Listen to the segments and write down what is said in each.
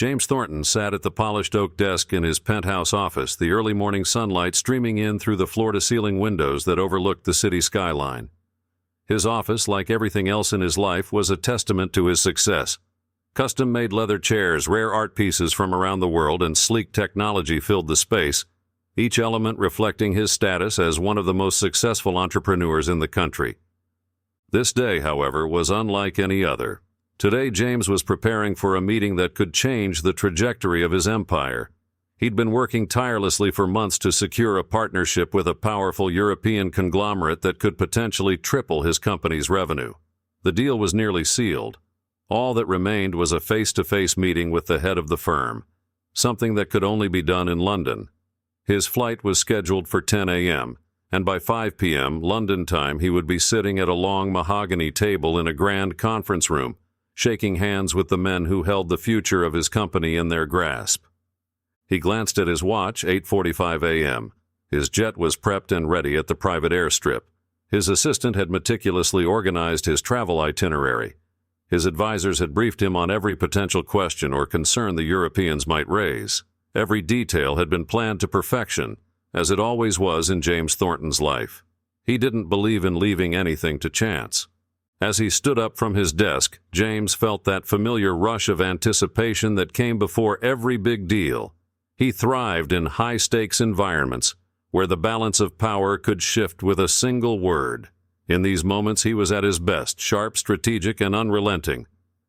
James Thornton sat at the polished oak desk in his penthouse office, the early morning sunlight streaming in through the floor-to-ceiling windows that overlooked the city skyline. His office, like everything else in his life, was a testament to his success. Custom-made leather chairs, rare art pieces from around the world, and sleek technology filled the space, each element reflecting his status as one of the most successful entrepreneurs in the country. This day, however, was unlike any other. Today, James was preparing for a meeting that could change the trajectory of his empire. He'd been working tirelessly for months to secure a partnership with a powerful European conglomerate that could potentially triple his company's revenue. The deal was nearly sealed. All that remained was a face-to-face meeting with the head of the firm, something that could only be done in London. His flight was scheduled for 10 a.m., and by 5 p.m. London time he would be sitting at a long mahogany table in a grand conference room, shaking hands with the men who held the future of his company in their grasp. He glanced at his watch, 8:45 a.m. His jet was prepped and ready at the private airstrip. His assistant had meticulously organized his travel itinerary. His advisors had briefed him on every potential question or concern the Europeans might raise. Every detail had been planned to perfection, as it always was in James Thornton's life. He didn't believe in leaving anything to chance. As he stood up from his desk, James felt that familiar rush of anticipation that came before every big deal. He thrived in high-stakes environments, where the balance of power could shift with a single word. In these moments he was at his best, sharp, strategic, and unrelenting.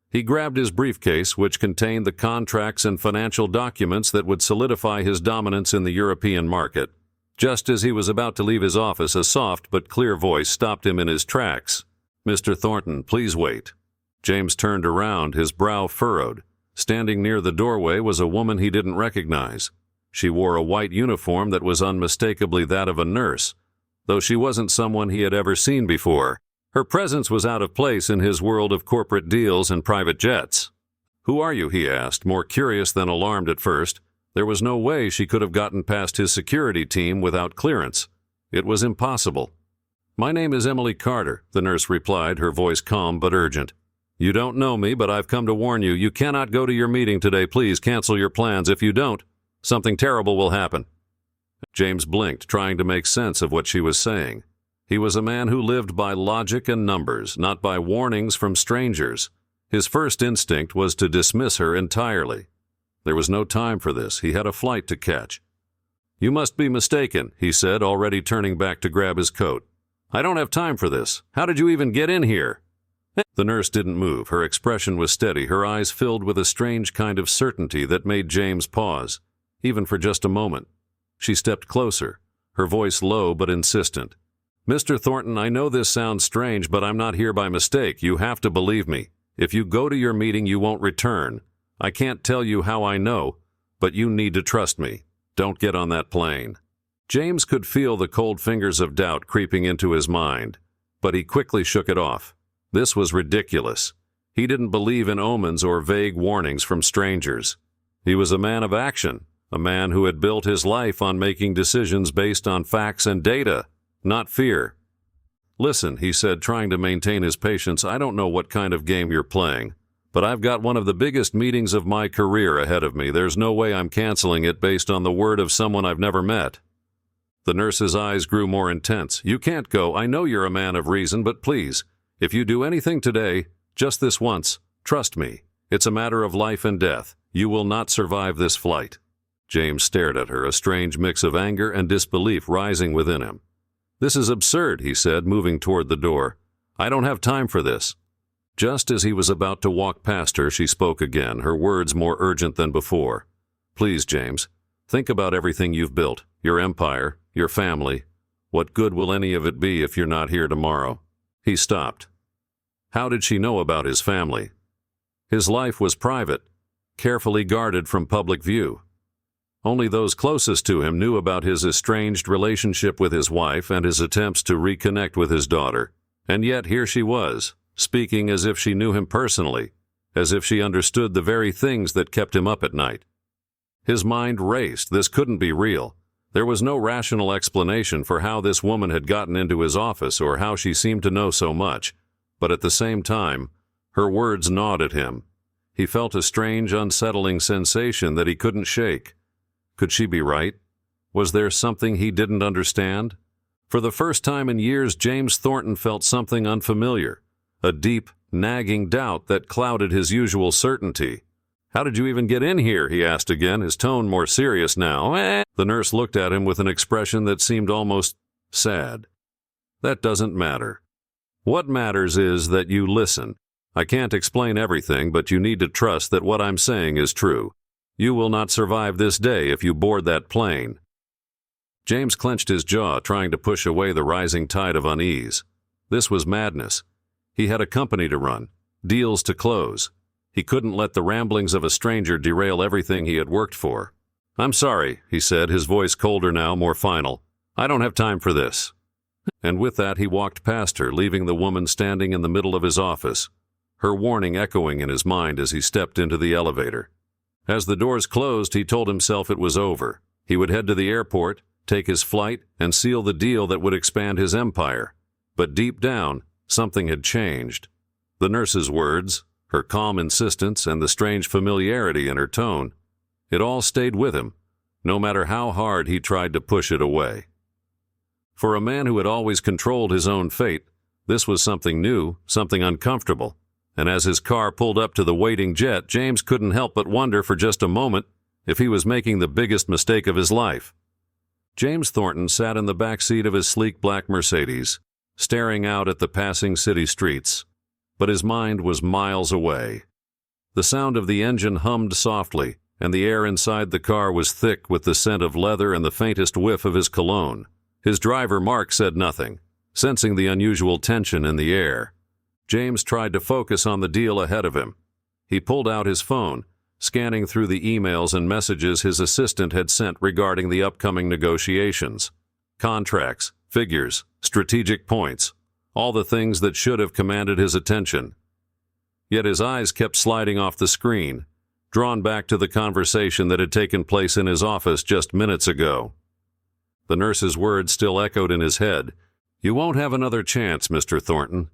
He grabbed his briefcase, which contained the contracts and financial documents that would solidify his dominance in the European market. Just as he was about to leave his office, a soft but clear voice stopped him in his tracks. "Mr. Thornton, please wait." James turned around, his brow furrowed. Standing near the doorway was a woman he didn't recognize. She wore a white uniform that was unmistakably that of a nurse, though she wasn't someone he had ever seen before. Her presence was out of place in his world of corporate deals and private jets. "Who are you?" he asked, more curious than alarmed at first. There was no way she could have gotten past his security team without clearance. It was impossible. "My name is Emily Carter," the nurse replied, her voice calm but urgent. "You don't know me, but I've come to warn you. You cannot go to your meeting today. Please cancel your plans. If you don't, something terrible will happen." James blinked, trying to make sense of what she was saying. He was a man who lived by logic and numbers, not by warnings from strangers. His first instinct was to dismiss her entirely. There was no time for this. He had a flight to catch. "You must be mistaken," he said, already turning back to grab his coat. "I don't have time for this. How did you even get in here?" The nurse didn't move. Her expression was steady, her eyes filled with a strange kind of certainty that made James pause, even for just a moment. She stepped closer, her voice low but insistent. "Mr. Thornton, I know this sounds strange, but I'm not here by mistake. You have to believe me. If you go to your meeting, you won't return. I can't tell you how I know, but you need to trust me. Don't get on that plane." James could feel the cold fingers of doubt creeping into his mind, but he quickly shook it off. This was ridiculous. He didn't believe in omens or vague warnings from strangers. He was a man of action, a man who had built his life on making decisions based on facts and data, not fear. "Listen," he said, trying to maintain his patience, "I don't know what kind of game you're playing, but I've got one of the biggest meetings of my career ahead of me. There's no way I'm canceling it based on the word of someone I've never met." The nurse's eyes grew more intense. "You can't go. I know you're a man of reason, but please, if you do anything today, just this once, trust me. It's a matter of life and death. You will not survive this flight." James stared at her, a strange mix of anger and disbelief rising within him. "This is absurd," he said, moving toward the door. "I don't have time for this." Just as he was about to walk past her, she spoke again, her words more urgent than before. "Please, James, think about everything you've built, your empire, your family. What good will any of it be if you're not here tomorrow?" He stopped. How did she know about his family? His life was private, carefully guarded from public view. Only those closest to him knew about his estranged relationship with his wife and his attempts to reconnect with his daughter. And yet here she was, speaking as if she knew him personally, as if she understood the very things that kept him up at night. His mind raced. This couldn't be real. There was no rational explanation for how this woman had gotten into his office or how she seemed to know so much. But at the same time, her words gnawed at him. He felt a strange, unsettling sensation that he couldn't shake. Could she be right? Was there something he didn't understand? For the first time in years, James Thornton felt something unfamiliar, a deep, nagging doubt that clouded his usual certainty. "How did you even get in here?" he asked again, his tone more serious now. The nurse looked at him with an expression that seemed almost sad. "That doesn't matter. What matters is that you listen. I can't explain everything, but you need to trust that what I'm saying is true. You will not survive this day if you board that plane." James clenched his jaw, trying to push away the rising tide of unease. This was madness. He had a company to run, deals to close. He couldn't let the ramblings of a stranger derail everything he had worked for. "I'm sorry," he said, his voice colder now, more final. "I don't have time for this." And with that he walked past her, leaving the woman standing in the middle of his office, her warning echoing in his mind as he stepped into the elevator. As the doors closed, he told himself it was over. He would head to the airport, take his flight, and seal the deal that would expand his empire. But deep down, something had changed. The nurse's words, her calm insistence, and the strange familiarity in her tone, it all stayed with him, no matter how hard he tried to push it away. For a man who had always controlled his own fate, this was something new, something uncomfortable. And as his car pulled up to the waiting jet, James couldn't help but wonder for just a moment if he was making the biggest mistake of his life. James Thornton sat in the back seat of his sleek black Mercedes, staring out at the passing city streets, but his mind was miles away. The sound of the engine hummed softly, and the air inside the car was thick with the scent of leather and the faintest whiff of his cologne. His driver, Mark, said nothing, sensing the unusual tension in the air. James tried to focus on the deal ahead of him. He pulled out his phone, scanning through the emails and messages his assistant had sent regarding the upcoming negotiations. Contracts, figures, strategic points, all the things that should have commanded his attention. Yet his eyes kept sliding off the screen, drawn back to the conversation that had taken place in his office just minutes ago. The nurse's words still echoed in his head. "You won't have another chance, Mr. Thornton."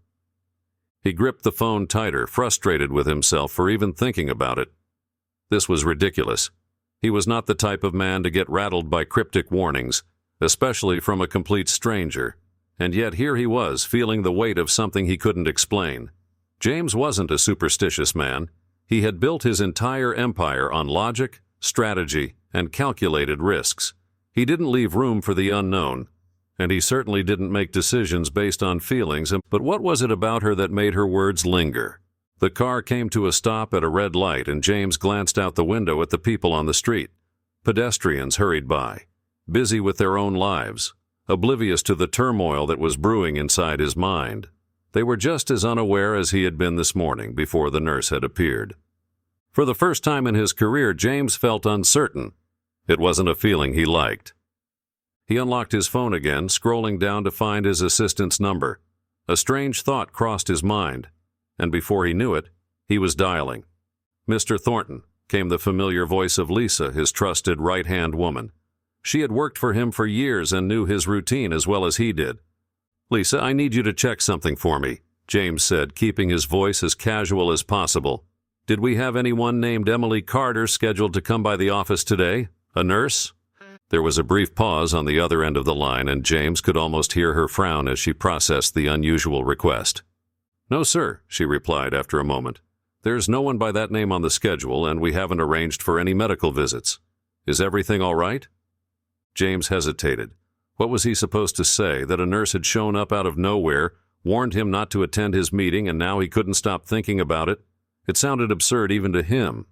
He gripped the phone tighter, frustrated with himself for even thinking about it. This was ridiculous. He was not the type of man to get rattled by cryptic warnings, especially from a complete stranger. And yet here he was, feeling the weight of something he couldn't explain. James wasn't a superstitious man. He had built his entire empire on logic, strategy, and calculated risks. He didn't leave room for the unknown. And he certainly didn't make decisions based on feelings, but what was it about her that made her words linger? The car came to a stop at a red light, and James glanced out the window at the people on the street. Pedestrians hurried by, busy with their own lives, oblivious to the turmoil that was brewing inside his mind. They were just as unaware as he had been this morning before the nurse had appeared. For the first time in his career, James felt uncertain. It wasn't a feeling he liked. He unlocked his phone again, scrolling down to find his assistant's number. A strange thought crossed his mind, and before he knew it, he was dialing. "Mr. Thornton," came the familiar voice of Lisa, his trusted right-hand woman. She had worked for him for years and knew his routine as well as he did. "Lisa, I need you to check something for me," James said, keeping his voice as casual as possible. "Did we have anyone named Emily Carter scheduled to come by the office today? A nurse?" There was a brief pause on the other end of the line, and James could almost hear her frown as she processed the unusual request. "No, sir," she replied after a moment. "There's no one by that name on the schedule, and we haven't arranged for any medical visits. Is everything all right?" James hesitated. What was he supposed to say? That a nurse had shown up out of nowhere, warned him not to attend his meeting, and now he couldn't stop thinking about it? It sounded absurd even to him.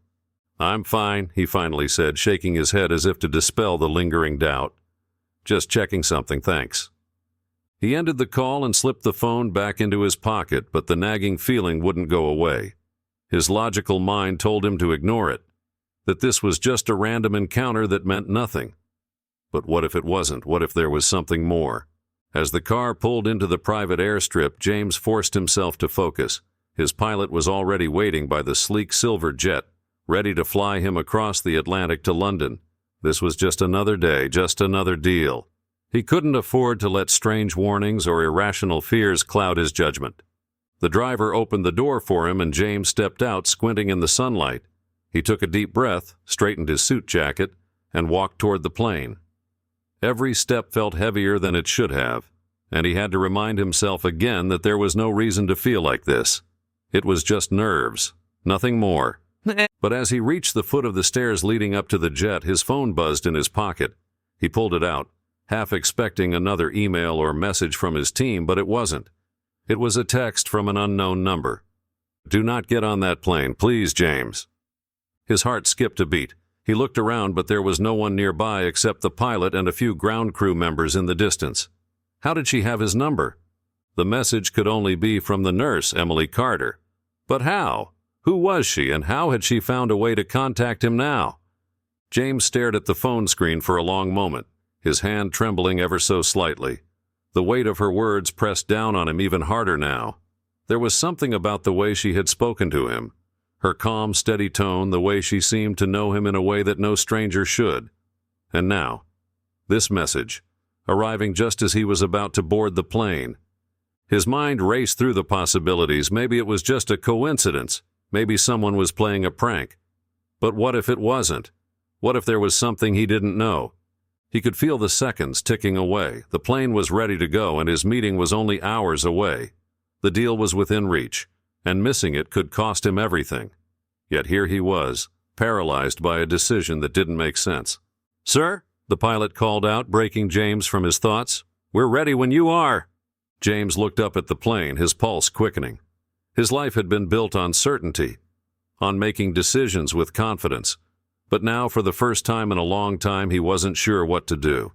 "I'm fine," he finally said, shaking his head as if to dispel the lingering doubt. "Just checking something, thanks." He ended the call and slipped the phone back into his pocket, but the nagging feeling wouldn't go away. His logical mind told him to ignore it, that this was just a random encounter that meant nothing. But what if it wasn't? What if there was something more? As the car pulled into the private airstrip, James forced himself to focus. His pilot was already waiting by the sleek silver jet, ready to fly him across the Atlantic to London. This was just another day, just another deal. He couldn't afford to let strange warnings or irrational fears cloud his judgment. The driver opened the door for him and James stepped out, squinting in the sunlight. He took a deep breath, straightened his suit jacket, and walked toward the plane. Every step felt heavier than it should have, and he had to remind himself again that there was no reason to feel like this. It was just nerves, nothing more. But as he reached the foot of the stairs leading up to the jet, his phone buzzed in his pocket. He pulled it out, half expecting another email or message from his team, but it wasn't. It was a text from an unknown number. "Do not get on that plane, please, James." His heart skipped a beat. He looked around, but there was no one nearby except the pilot and a few ground crew members in the distance. How did she have his number? The message could only be from the nurse, Emily Carter. But how? Who was she, and how had she found a way to contact him now? James stared at the phone screen for a long moment, his hand trembling ever so slightly. The weight of her words pressed down on him even harder now. There was something about the way she had spoken to him, her calm, steady tone, the way she seemed to know him in a way that no stranger should. And now, this message, arriving just as he was about to board the plane. His mind raced through the possibilities. Maybe it was just a coincidence. Maybe someone was playing a prank. But what if it wasn't? What if there was something he didn't know? He could feel the seconds ticking away. The plane was ready to go, and his meeting was only hours away. The deal was within reach, and missing it could cost him everything. Yet here he was, paralyzed by a decision that didn't make sense. "Sir?" the pilot called out, breaking James from his thoughts. "We're ready when you are." James looked up at the plane, his pulse quickening. His life had been built on certainty, on making decisions with confidence. But now, for the first time in a long time, he wasn't sure what to do.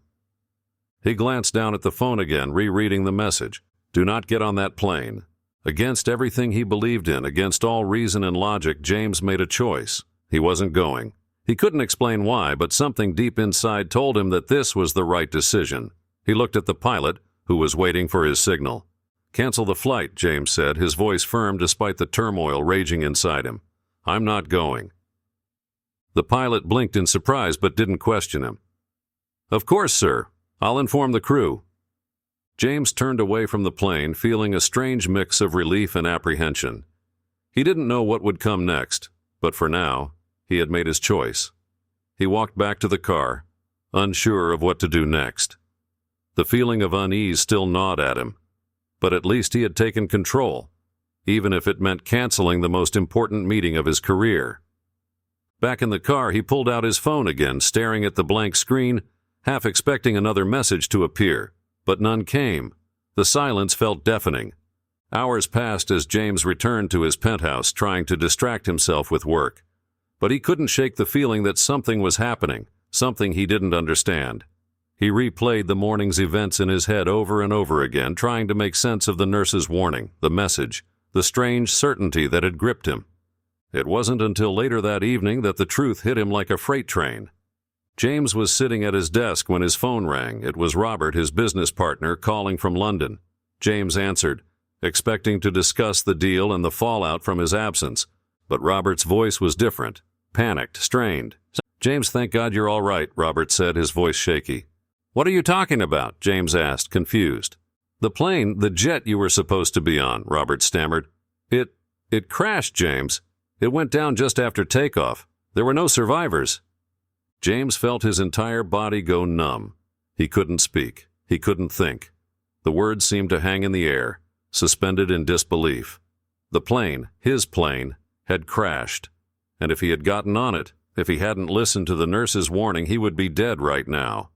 He glanced down at the phone again, rereading the message. "Do not get on that plane." Against everything he believed in, against all reason and logic, James made a choice. He wasn't going. He couldn't explain why, but something deep inside told him that this was the right decision. He looked at the pilot, who was waiting for his signal. "Cancel the flight," James said, his voice firm despite the turmoil raging inside him. "I'm not going." The pilot blinked in surprise but didn't question him. "Of course, sir. I'll inform the crew." James turned away from the plane, feeling a strange mix of relief and apprehension. He didn't know what would come next, but for now, he had made his choice. He walked back to the car, unsure of what to do next. The feeling of unease still gnawed at him, but at least he had taken control, even if it meant canceling the most important meeting of his career. Back in the car, he pulled out his phone again, staring at the blank screen, half expecting another message to appear. But none came. The silence felt deafening. Hours passed as James returned to his penthouse, trying to distract himself with work. But he couldn't shake the feeling that something was happening, something he didn't understand. He replayed the morning's events in his head over and over again, trying to make sense of the nurse's warning, the message, the strange certainty that had gripped him. It wasn't until later that evening that the truth hit him like a freight train. James was sitting at his desk when his phone rang. It was Robert, his business partner, calling from London. James answered, expecting to discuss the deal and the fallout from his absence. But Robert's voice was different, panicked, strained. "James, thank God you're all right," Robert said, his voice shaky. "What are you talking about?" James asked, confused. "The plane, the jet you were supposed to be on," Robert stammered. It crashed, James. It went down just after takeoff. There were no survivors." James felt his entire body go numb. He couldn't speak. He couldn't think. The words seemed to hang in the air, suspended in disbelief. The plane, his plane, had crashed. And if he had gotten on it, if he hadn't listened to the nurse's warning, he would be dead right now.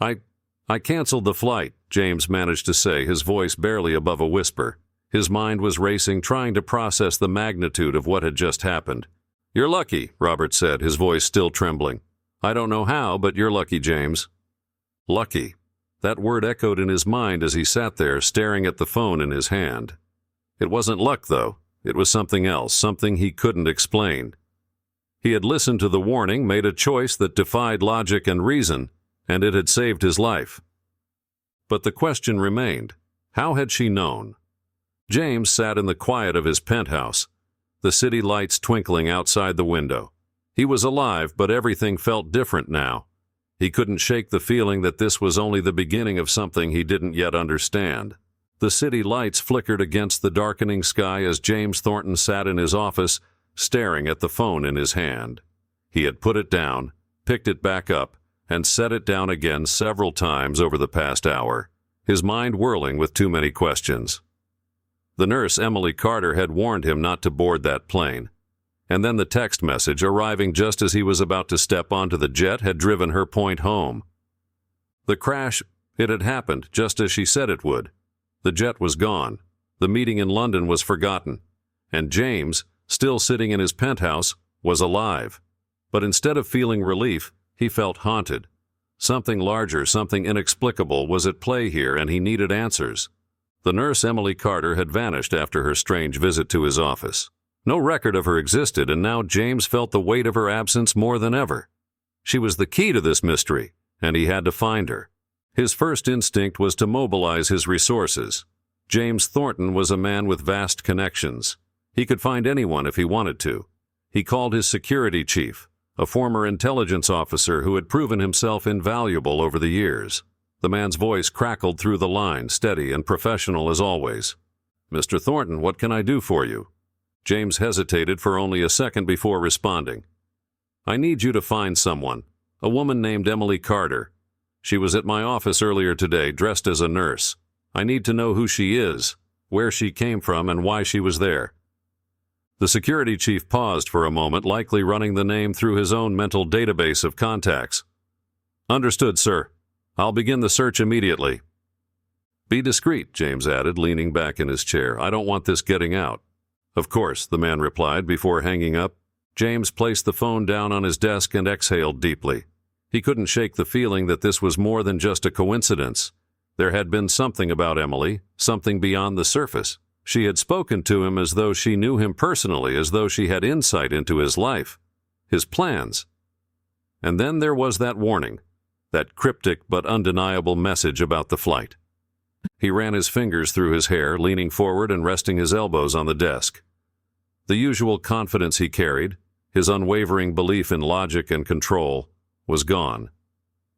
I canceled the flight," James managed to say, his voice barely above a whisper. His mind was racing, trying to process the magnitude of what had just happened. "You're lucky," Robert said, his voice still trembling. "I don't know how, but you're lucky, James." Lucky. That word echoed in his mind as he sat there, staring at the phone in his hand. It wasn't luck, though. It was something else, something he couldn't explain. He had listened to the warning, made a choice that defied logic and reason, and it had saved his life. But the question remained, how had she known? James sat in the quiet of his penthouse, the city lights twinkling outside the window. He was alive, but everything felt different now. He couldn't shake the feeling that this was only the beginning of something he didn't yet understand. The city lights flickered against the darkening sky as James Thornton sat in his office, staring at the phone in his hand. He had put it down, picked it back up, and set it down again several times over the past hour, his mind whirling with too many questions. The nurse, Emily Carter, had warned him not to board that plane. And then the text message, arriving just as he was about to step onto the jet, had driven her point home. The crash, it had happened just as she said it would. The jet was gone. The meeting in London was forgotten. And James, still sitting in his penthouse, was alive. But instead of feeling relief, he felt haunted. Something larger, something inexplicable was at play here, and he needed answers. The nurse, Emily Carter, had vanished after her strange visit to his office. No record of her existed, and now James felt the weight of her absence more than ever. She was the key to this mystery, and he had to find her. His first instinct was to mobilize his resources. James Thornton was a man with vast connections. He could find anyone if he wanted to. He called his security chief, a former intelligence officer who had proven himself invaluable over the years. The man's voice crackled through the line, steady and professional as always. "Mr. Thornton, what can I do for you?" James hesitated for only a second before responding. "I need you to find someone, a woman named Emily Carter. She was at my office earlier today, dressed as a nurse. I need to know who she is, where she came from, and why she was there." The security chief paused for a moment, likely running the name through his own mental database of contacts. "Understood, sir. I'll begin the search immediately." "Be discreet," James added, leaning back in his chair. "I don't want this getting out." "Of course," the man replied before hanging up. James placed the phone down on his desk and exhaled deeply. He couldn't shake the feeling that this was more than just a coincidence. There had been something about Emily, something beyond the surface. She had spoken to him as though she knew him personally, as though she had insight into his life, his plans. And then there was that warning, that cryptic but undeniable message about the flight. He ran his fingers through his hair, leaning forward and resting his elbows on the desk. The usual confidence he carried, his unwavering belief in logic and control, was gone.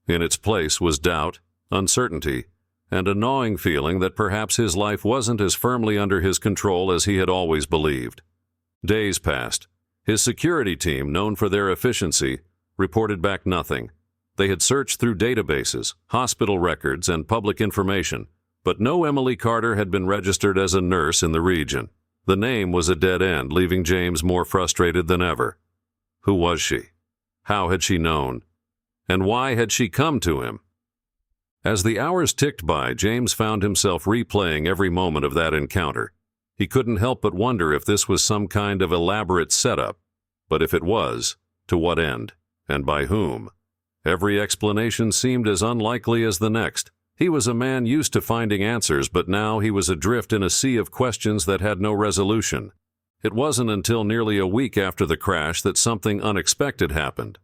In its place was doubt, uncertainty, and a gnawing feeling that perhaps his life wasn't as firmly under his control as he had always believed. Days passed. His security team, known for their efficiency, reported back nothing. They had searched through databases, hospital records, and public information, but no Emily Carter had been registered as a nurse in the region. The name was a dead end, leaving James more frustrated than ever. Who was she? How had she known? And why had she come to him? As the hours ticked by, James found himself replaying every moment of that encounter. He couldn't help but wonder if this was some kind of elaborate setup. But if it was, to what end? And by whom? Every explanation seemed as unlikely as the next. He was a man used to finding answers, but now he was adrift in a sea of questions that had no resolution. It wasn't until nearly a week after the crash that something unexpected happened.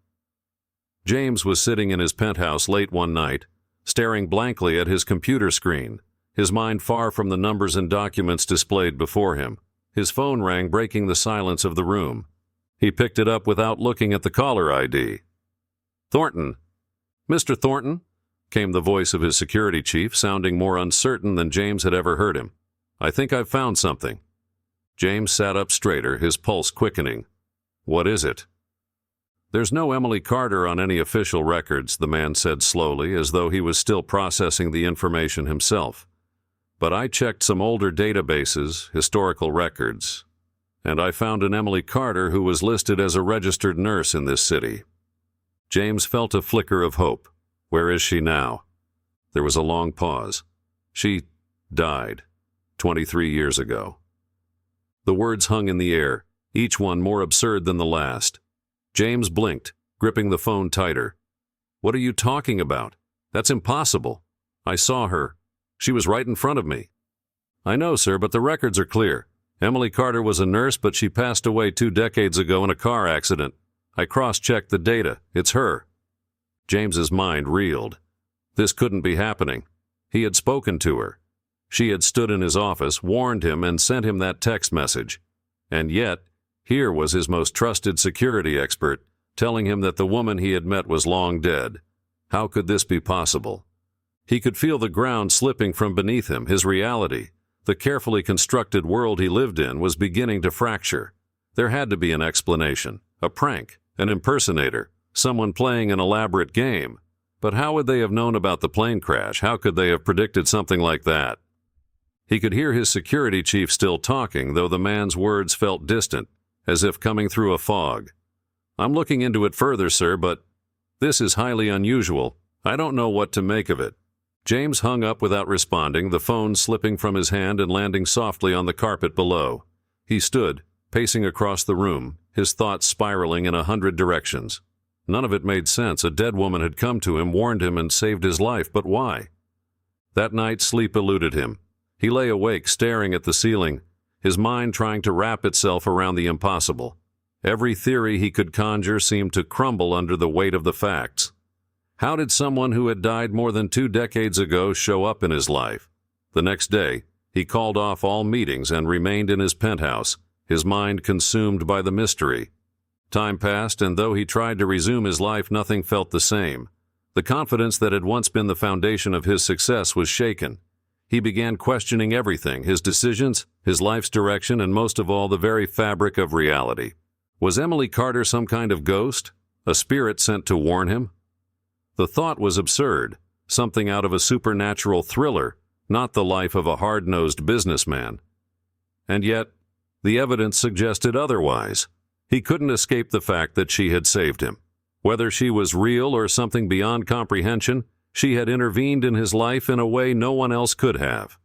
James was sitting in his penthouse late one night, staring blankly at his computer screen, his mind far from the numbers and documents displayed before him. His phone rang, breaking the silence of the room. He picked it up without looking at the caller ID. "Thornton." "Mr. Thornton?" came the voice of his security chief, sounding more uncertain than James had ever heard him. "I think I've found something." James sat up straighter, his pulse quickening. "What is it?" "There's no Emily Carter on any official records," the man said slowly, as though he was still processing the information himself. "But I checked some older databases, historical records, and I found an Emily Carter who was listed as a registered nurse in this city." James felt a flicker of hope. "Where is she now?" There was a long pause. "She died 23 years ago." The words hung in the air, each one more absurd than the last. James blinked, gripping the phone tighter. "What are you talking about? That's impossible. I saw her. She was right in front of me." "I know, sir, but the records are clear. Emily Carter was a nurse, but she passed away 2 decades ago in a car accident. I cross-checked the data. It's her." James's mind reeled. This couldn't be happening. He had spoken to her. She had stood in his office, warned him, and sent him that text message. And yet, here was his most trusted security expert, telling him that the woman he had met was long dead. How could this be possible? He could feel the ground slipping from beneath him. His reality, the carefully constructed world he lived in, was beginning to fracture. There had to be an explanation, a prank, an impersonator, someone playing an elaborate game. But how would they have known about the plane crash? How could they have predicted something like that? He could hear his security chief still talking, though the man's words felt distant, as if coming through a fog. "I'm looking into it further, sir, but this is highly unusual. I don't know what to make of it." James hung up without responding, the phone slipping from his hand and landing softly on the carpet below. He stood, pacing across the room, his thoughts spiraling in 100 directions. None of it made sense. A dead woman had come to him, warned him, and saved his life, but why? That night, sleep eluded him. He lay awake, staring at the ceiling, his mind trying to wrap itself around the impossible. Every theory he could conjure seemed to crumble under the weight of the facts. How did someone who had died more than 2 decades ago show up in his life? The next day, he called off all meetings and remained in his penthouse, his mind consumed by the mystery. Time passed, and though he tried to resume his life, nothing felt the same. The confidence that had once been the foundation of his success was shaken. He began questioning everything, his decisions, his life's direction, and most of all, the very fabric of reality. Was Emily Carter some kind of ghost? A spirit sent to warn him? The thought was absurd, something out of a supernatural thriller, not the life of a hard-nosed businessman. And yet, the evidence suggested otherwise. He couldn't escape the fact that she had saved him. Whether she was real or something beyond comprehension, she had intervened in his life in a way no one else could have.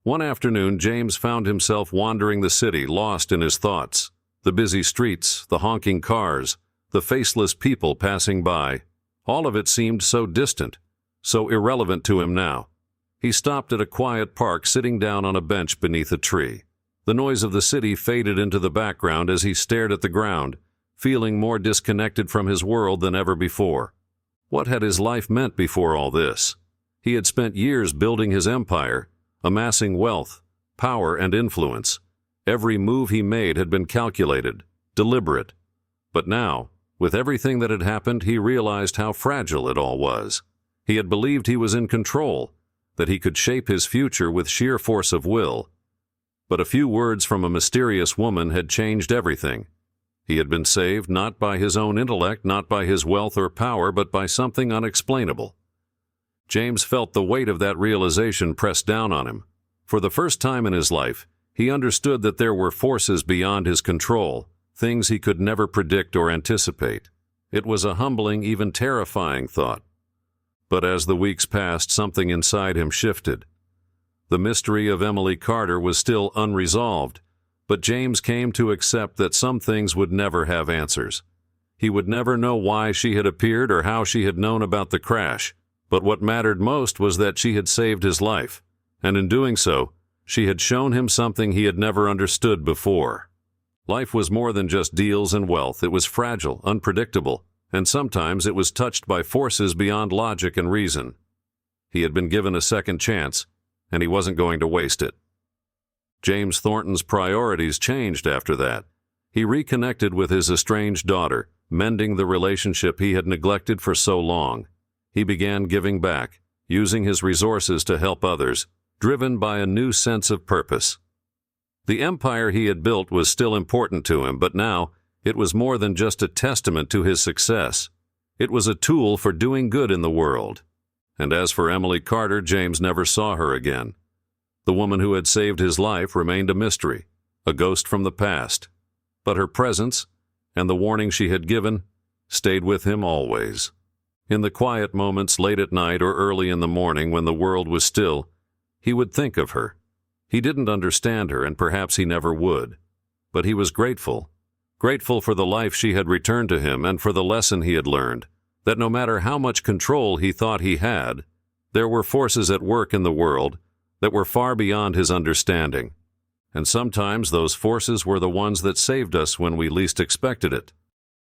One afternoon, James found himself wandering the city, lost in his thoughts. The busy streets, the honking cars, the faceless people passing by, all of it seemed so distant, so irrelevant to him now. He stopped at a quiet park, sitting down on a bench beneath a tree. The noise of the city faded into the background as he stared at the ground, feeling more disconnected from his world than ever before. What had his life meant before all this? He had spent years building his empire, amassing wealth, power, and influence. Every move he made had been calculated, deliberate. But now, with everything that had happened, he realized how fragile it all was. He had believed he was in control, that he could shape his future with sheer force of will. But a few words from a mysterious woman had changed everything. He had been saved not by his own intellect, not by his wealth or power, but by something unexplainable. James felt the weight of that realization press down on him. For the first time in his life, he understood that there were forces beyond his control, things he could never predict or anticipate. It was a humbling, even terrifying thought. But as the weeks passed, something inside him shifted. The mystery of Emily Carter was still unresolved, but James came to accept that some things would never have answers. He would never know why she had appeared or how she had known about the crash, but what mattered most was that she had saved his life, and in doing so, she had shown him something he had never understood before. Life was more than just deals and wealth. It was fragile, unpredictable, and sometimes it was touched by forces beyond logic and reason. He had been given a second chance, and he wasn't going to waste it. James Thornton's priorities changed after that. He reconnected with his estranged daughter, mending the relationship he had neglected for so long. He began giving back, using his resources to help others, driven by a new sense of purpose. The empire he had built was still important to him, but now it was more than just a testament to his success. It was a tool for doing good in the world. And as for Emily Carter, James never saw her again. The woman who had saved his life remained a mystery, a ghost from the past. But her presence, and the warning she had given, stayed with him always. In the quiet moments late at night or early in the morning when the world was still, he would think of her. He didn't understand her, and perhaps he never would. But he was grateful. Grateful for the life she had returned to him and for the lesson he had learned, that no matter how much control he thought he had, there were forces at work in the world that were far beyond his understanding. And sometimes those forces were the ones that saved us when we least expected it.